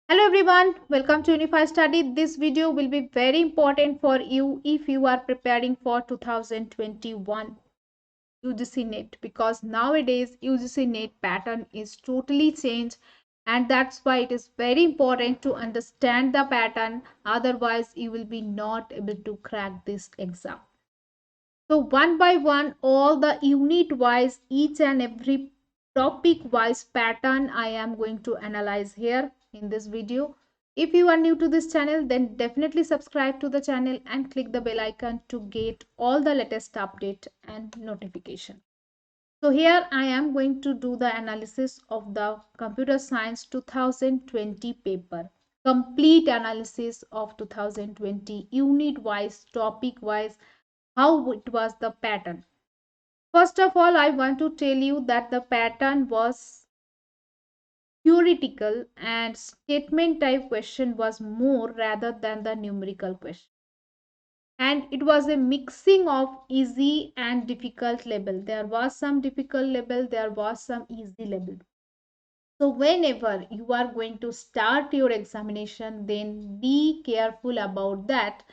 Hello everyone, welcome to Unify Study. This video will be very important for you if you are preparing for 2021 UGC NET because nowadays UGC NET pattern is totally changed and that's why it is very important to understand the pattern, otherwise you will be not able to crack this exam. So one by one, all the unit wise, each and every topic wise pattern I am going to analyze here in this video. If you are new to this channel, then definitely subscribe to the channel and click the bell icon to get all the latest update and notification. So here I am going to do the analysis of the Computer Science 2020 paper. Complete analysis of 2020 unit wise, topic wise, how it was the pattern. First of all, I want to tell you that the pattern was theoretical and statement type question was more rather than the numerical question. And it was a mixing of easy and difficult level. There was some difficult level, there was some easy level. So whenever you are going to start your examination, then be careful about that.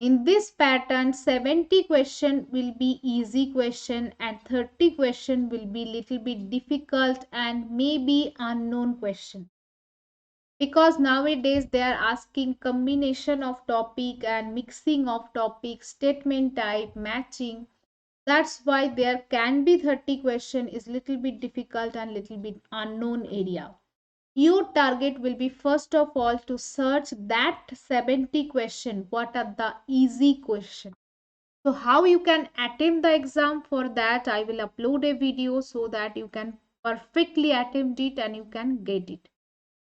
In this pattern, 70 question will be easy question and 30 question will be little bit difficult and maybe unknown question. Because nowadays they are asking combination of topic and mixing of topic, statement type, matching. That's why there can be 30 question is little bit difficult and little bit unknown area. Your target will be first of all to search that 70 question. What are the easy question? So how you can attempt the exam, for that I will upload a video so that you can perfectly attempt it and you can get it.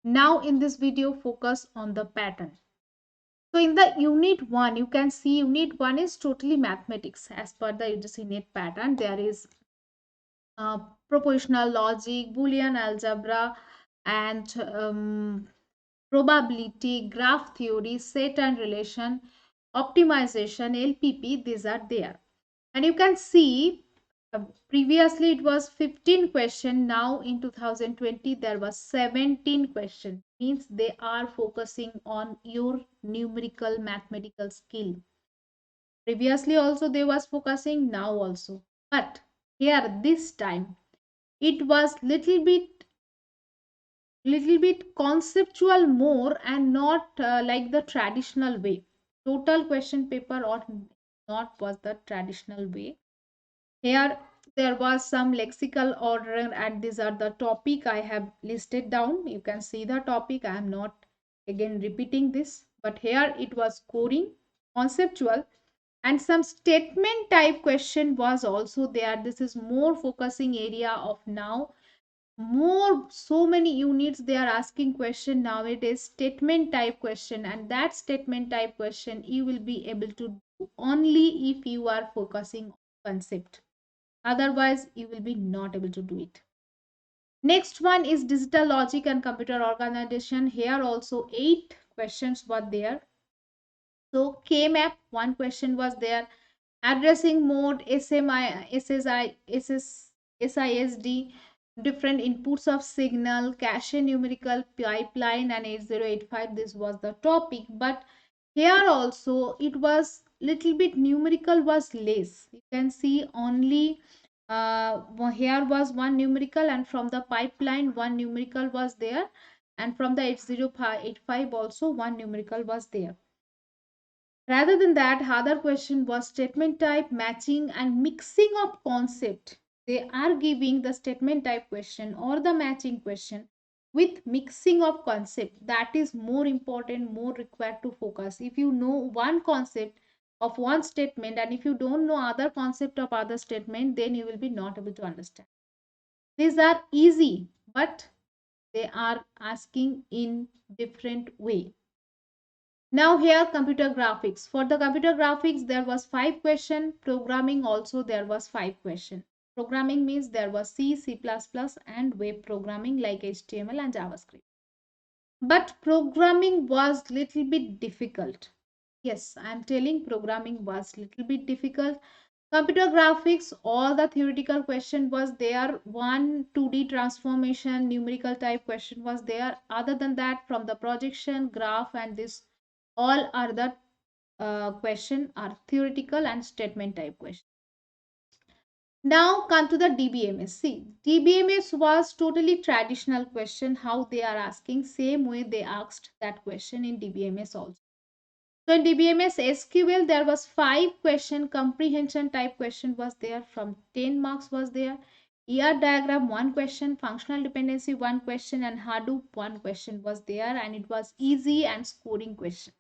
Now in this video focus on the pattern. So in the unit 1 you can see unit 1 is totally mathematics as per the UGC NET pattern. There is uh, propositional logic, Boolean algebra and probability, graph theory, set and relation, optimization, LPP, these are there. And you can see previously it was 15 question, now in 2020 there was 17 question. Means they are focusing on your numerical mathematical skill. Previously also they was focusing, now also. But here this time it was little bit conceptual more and not like the traditional way. Total question paper or not was the traditional way. Here there was some lexical order and these are the topic I have listed down. You can see the topic. I am not again repeating this, but here it was coding, conceptual, and some statement type question was also there. This is more focusing area of now. More so many units they are asking question nowadays, statement type question, and that statement type question you will be able to do only if you are focusing on concept, otherwise you will be not able to do it. Next one is digital logic and computer organization. Here also 8 questions were there. So KMAP, one question was there. Addressing mode, SMI, SSI, SISD, different inputs of signal, cache numerical pipeline, and 8085. This was the topic. But here also it was little bit numerical was less. You can see only here was one numerical, and from the pipeline one numerical was there, and from the 8085 also one numerical was there. Rather than that, other question was statement type, matching, and mixing of concept. They are giving the statement type question or the matching question with mixing of concept. That is more important, more required to focus. If you know one concept of one statement and if you don't know other concept of other statement, then you will be not able to understand. These are easy, but they are asking in different way. Now here computer graphics. For the computer graphics there was 5 question. Programming also there was 5 question. Programming means there was C, C++ and web programming like HTML and JavaScript. But programming was little bit difficult. Yes, I am telling programming was little bit difficult. Computer graphics, all the theoretical question was there. One 2D transformation, numerical type question was there. Other than that, from the projection, graph, and this, all are the question are theoretical and statement type question. Now come to the DBMS. See, DBMS was totally traditional question. How they are asking, same way they asked that question in DBMS also. So in DBMS SQL, there was 5 question comprehension type question was there, from 10 marks was there. ER diagram 1 question, functional dependency 1 question, and Hadoop 1 question was there, and it was easy and scoring question.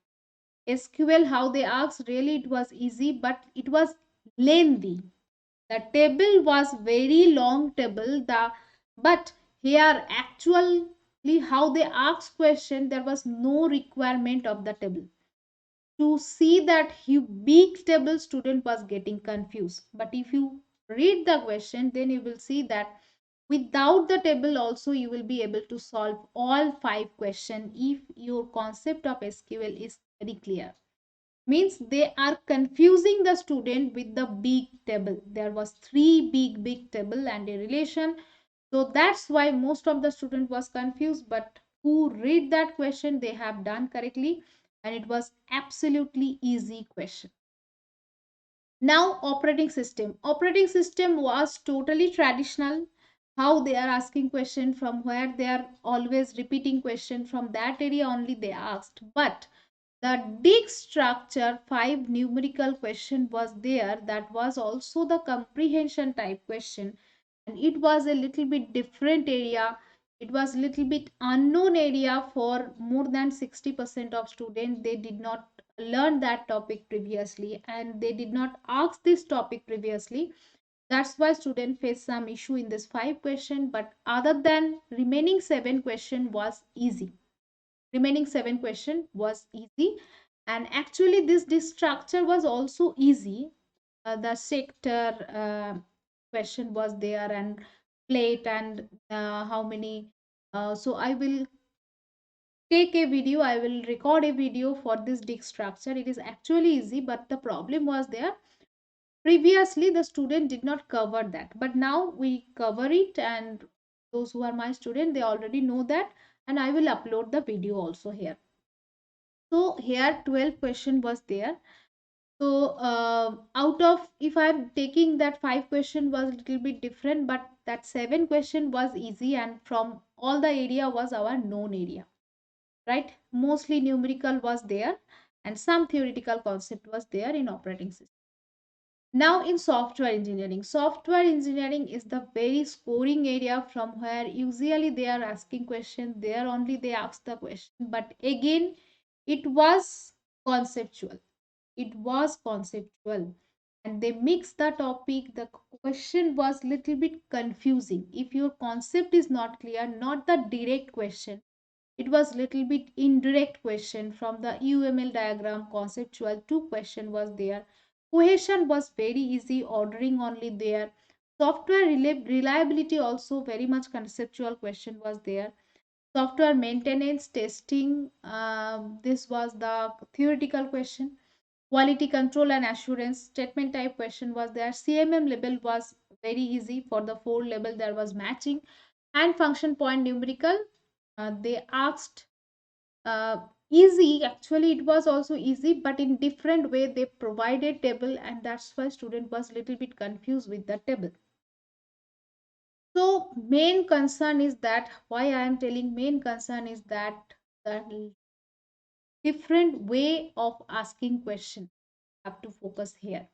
SQL, how they asked, really it was easy, but it was lengthy. The table was very long table. But here actually how they asked question, there was no requirement of the table. To see that big table, student was getting confused. But if you read the question, then you will see that without the table also you will be able to solve all 5 questions if your concept of SQL is very clear. Means they are confusing the student with the big table. There was 3 big table and a relation. So that's why most of the student was confused, but who read that question, they have done correctly, and it was absolutely easy question. Now operating system was totally traditional. How they are asking question, from where they are always repeating question, from that area only they asked. But the dig structure 5 numerical question was there, that was also the comprehension type question, and it was a little bit different area. It was little bit unknown area for more than 60% of students. They did not learn that topic previously, and they did not ask this topic previously. That's why students face some issue in this 5 question, but other than remaining 7 question was easy. Remaining 7 question was easy, and actually this structure was also easy. The sector question was there, and plate, and how many. So I will take a video, I will record a video for this dig structure. It is actually easy, but the problem was there. Previously, the student did not cover that, but now we cover it, and those who are my student, they already know that, and I will upload the video also here. So here 12 question was there. So out of, if I'm taking that 5 question was a little bit different, but that 7 question was easy, and from all the area was our known area, right? Mostly numerical was there, and some theoretical concept was there in operating system. Now in software engineering is the very scoring area, from where usually they are asking question, there only they ask the question. But again, it was conceptual. It was conceptual, and they mixed the topic. The question was little bit confusing. If your concept is not clear, not the direct question, it was little bit indirect question, from the UML diagram conceptual 2 question was there. Cohesion was very easy, ordering only there. Software reliability also very much conceptual question was there. Software maintenance testing, this was the theoretical question. Quality control and assurance statement type question was there. CMM level was very easy. For the 4 level there was matching. And function point numerical, they asked easy. Actually it was also easy, but in different way they provided table, and that's why student was little bit confused with the table. So main concern is that, why I am telling main concern is that the different way of asking question have to focus here.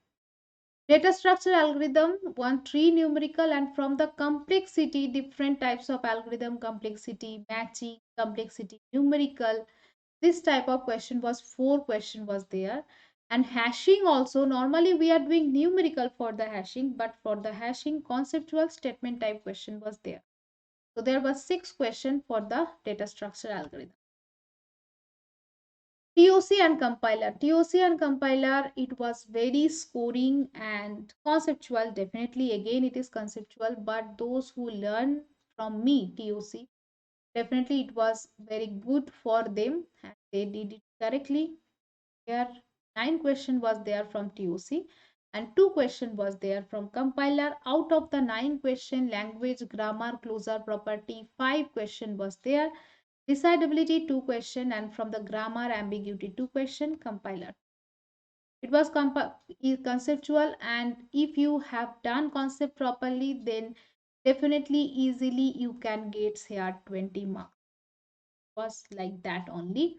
Data structure algorithm, 1 3 numerical, and from the complexity, different types of algorithm, complexity, matching, complexity, numerical. This type of question was 4 question was there. And hashing also, normally we are doing numerical for the hashing, but for the hashing, conceptual statement type question was there. So there was 6 question for the data structure algorithm. TOC and compiler. TOC and compiler, it was very scoring and conceptual. Definitely, again, it is conceptual, but those who learn from me, TOC, definitely it was very good for them, and they did it correctly. Here, 9 question was there from TOC. and 2 question was there from compiler. Out of the 9 question, language, grammar, closure property, 5 question was there. Decidability 2 question, and from the grammar, ambiguity 2 question, compiler. It was conceptual, and if you have done concept properly, then definitely easily you can get here 20 marks. It was like that only.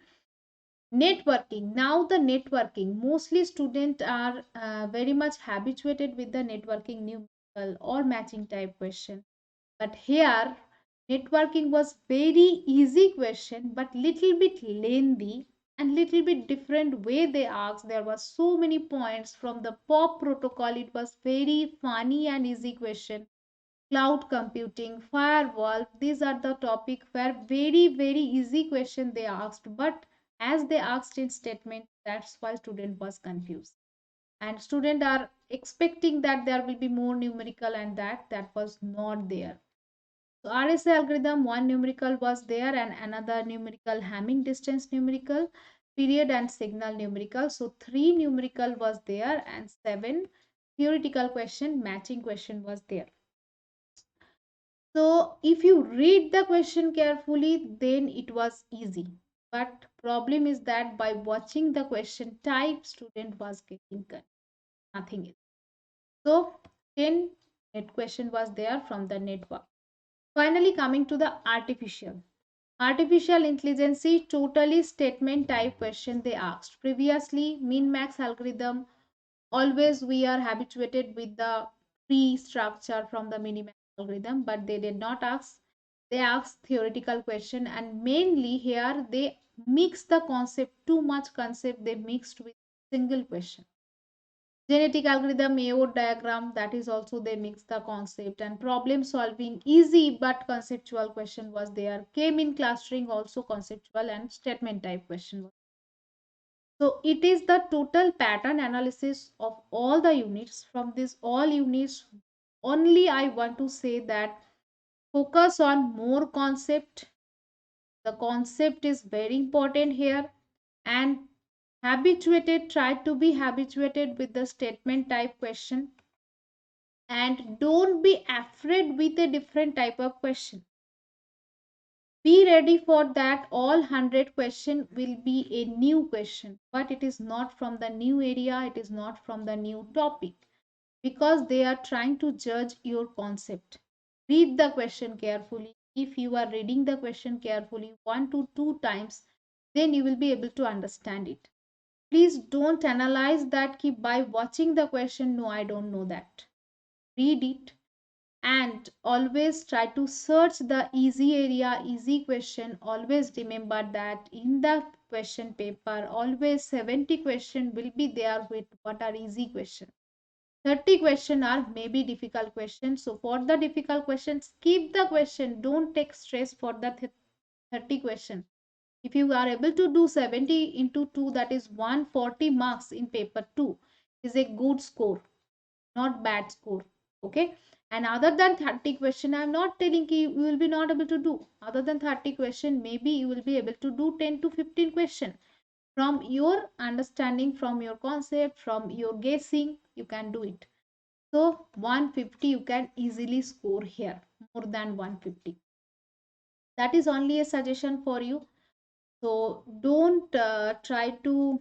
Networking. Now the networking. Mostly students are very much habituated with the networking numerical or matching type question. But here, networking was very easy question, but little bit lengthy and little bit different way they asked. There was so many points from the POP protocol. It was very funny and easy question. Cloud computing, firewall, these are the topic where very easy question they asked. But as they asked in statement, that's why student was confused. And student are expecting that there will be more numerical, and that was not there. So RSA algorithm, one numerical was there and another numerical, Hamming distance numerical, period and signal numerical. So 3 numerical was there and 7 theoretical question, matching question was there. So if you read the question carefully, then it was easy. But problem is that by watching the question type, student was getting nothing else. So 10 net question was there from the network. Finally, coming to the artificial. Artificial intelligence, totally statement type question they asked. Previously, min max algorithm, always we are habituated with the tree structure from the minimax algorithm, but they did not ask. They asked theoretical question, and mainly here they mix the concept, too much concept they mixed with single question. Genetic algorithm, Mayo diagram, that is also they mix the concept, and problem solving easy but conceptual question was there. K-mean clustering also conceptual, and statement type question. So it is the total pattern analysis of all the units. From this all units, only I want to say that focus on more concept. The concept is very important here, and try to be habituated with the statement type question, and don't be afraid with a different type of question. Be ready for that. All 100 question will be a new question, but it is not from the new area, it is not from the new topic, because they are trying to judge your concept. Read the question carefully. If you are reading the question carefully 1 to 2 times, then you will be able to understand it. Please don't analyze that keep by watching the question. No, I don't know that. Read it, and always try to search the easy area, easy question. Always remember that in the question paper, always 70 question will be there with what are easy question. 30 question are maybe difficult questions. So for the difficult questions, skip the question. Don't take stress for the 30 question. If you are able to do 70 into 2, that is 140 marks in paper 2, is a good score, not bad score. Okay, and other than 30 question, I am not telling you you will be not able to do. Other than 30 question, maybe you will be able to do 10 to 15 question. From your understanding, from your concept, from your guessing, you can do it. So 150 you can easily score here, more than 150. That is only a suggestion for you. So don't try to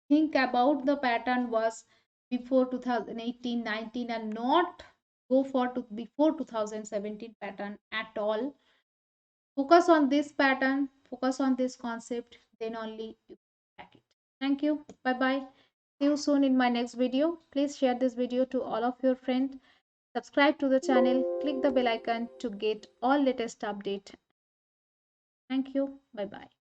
think about the pattern was before 2018 19 and not go for before 2017 pattern at all. Focus on this pattern, focus on this concept, then only you crack it. Thank you. Bye bye. See you soon in my next video. Please share this video to all of your friends. Subscribe to the channel. Click the bell icon to get all latest update. Thank you. Bye bye.